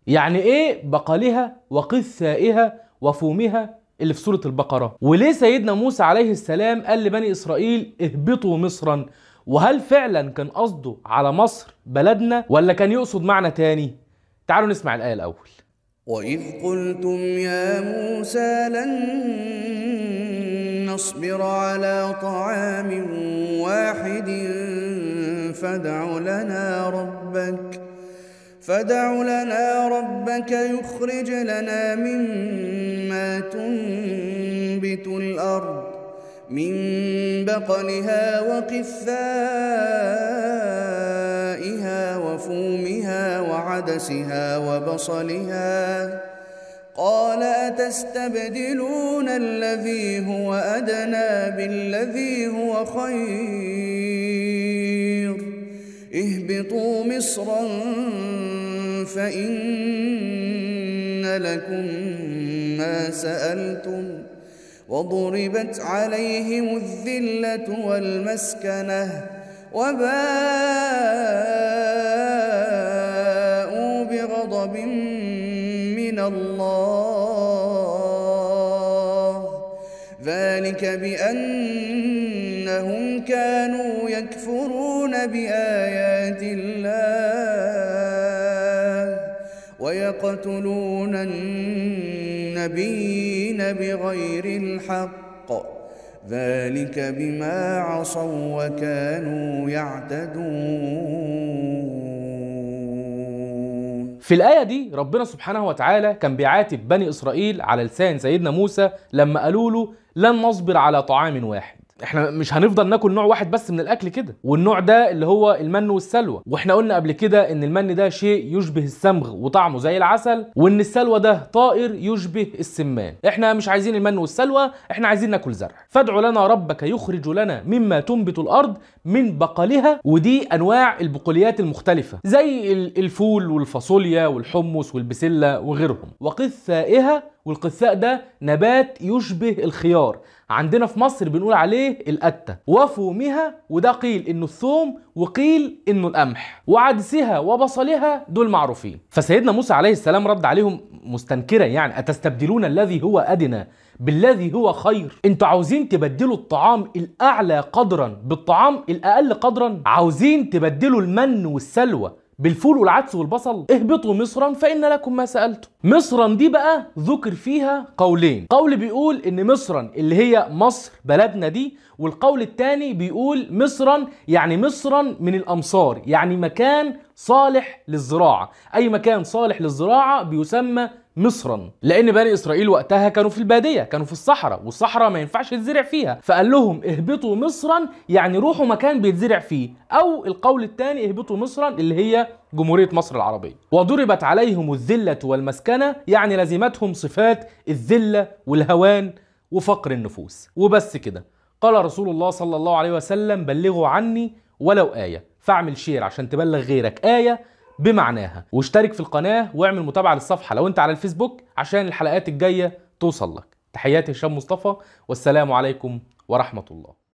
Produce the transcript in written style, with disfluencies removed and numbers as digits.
يعني ايه بقلها وقثائها وفومها اللي في سورة البقرة؟ وليه سيدنا موسى عليه السلام قال لبني إسرائيل اهبطوا مصرا؟ وهل فعلا كان قصده على مصر بلدنا ولا كان يقصد معنى تاني؟ تعالوا نسمع الآية الأول. وإذ قلتم يا موسى لن نصبر على طعام واحد فادع لنا ربك يخرج لنا مما تنبت الأرض من بقلها وقثائها وفومها وعدسها وبصلها قال أتستبدلون الذي هو أدنى بالذي هو خير اهبطوا مصرا فإن لكم ما سألتم وضربت عليهم الذلة والمسكنة وباءوا بغضب من الله ذلك بأنهم كانوا يكفرون بآيات الله ويقتلون النبيين بغير الحق ذلك بما عصوا وكانوا يعتدون. في الآية دي ربنا سبحانه وتعالى كان بيعاتب بني إسرائيل على لسان سيدنا موسى لما قالوا له لن نصبر على طعام واحد. احنا مش هنفضل ناكل نوع واحد بس من الاكل كده، والنوع ده اللي هو المن والسلوى. واحنا قلنا قبل كده ان المن ده شيء يشبه السمغ وطعمه زي العسل، وان السلوى ده طائر يشبه السمان. احنا مش عايزين المن والسلوى، احنا عايزين ناكل زرع. فادع لنا ربك يخرج لنا مما تنبت الارض من بقلها، ودي انواع البقوليات المختلفه زي الفول والفاصوليا والحمص والبسله وغيرهم، وقثائها، والقثاء ده نبات يشبه الخيار، عندنا في مصر بنقول عليه القتة، وفومها، وده قيل انه الثوم وقيل انه القمح، وعدسها وبصلها دول معروفين. فسيدنا موسى عليه السلام رد عليهم مستنكرا، يعني أتستبدلون الذي هو أدنى بالذي هو خير؟ انتوا عاوزين تبدلوا الطعام الأعلى قدرا بالطعام الأقل قدرا؟ عاوزين تبدلوا المن والسلوى بالفول والعدس والبصل؟ اهبطوا مصرا فإن لكم ما سألتم. مصرا دي بقى ذكر فيها قولين، قول بيقول ان مصرا اللي هي مصر بلدنا دي، والقول الثاني بيقول مصرا يعني مصرا من الأمصار، يعني مكان صالح للزراعة. أي مكان صالح للزراعة بيسمى مصرا، لأن بني إسرائيل وقتها كانوا في البادية، كانوا في الصحراء، والصحراء ما ينفعش يتزرع فيها، فقال لهم اهبطوا مصرا يعني روحوا مكان بيتزرع فيه. أو القول الثاني اهبطوا مصرا اللي هي جمهورية مصر العربية. وضربت عليهم الذلة والمسكنة يعني لزمتهم صفات الذلة والهوان وفقر النفوس. وبس كده. قال رسول الله صلى الله عليه وسلم بلغوا عني ولو آية. فاعمل شير عشان تبلغ غيرك آية بمعناها، واشترك في القناة واعمل متابعة للصفحة لو انت على الفيسبوك عشان الحلقات الجاية توصل لك. تحياتي هشام مصطفى، والسلام عليكم ورحمة الله.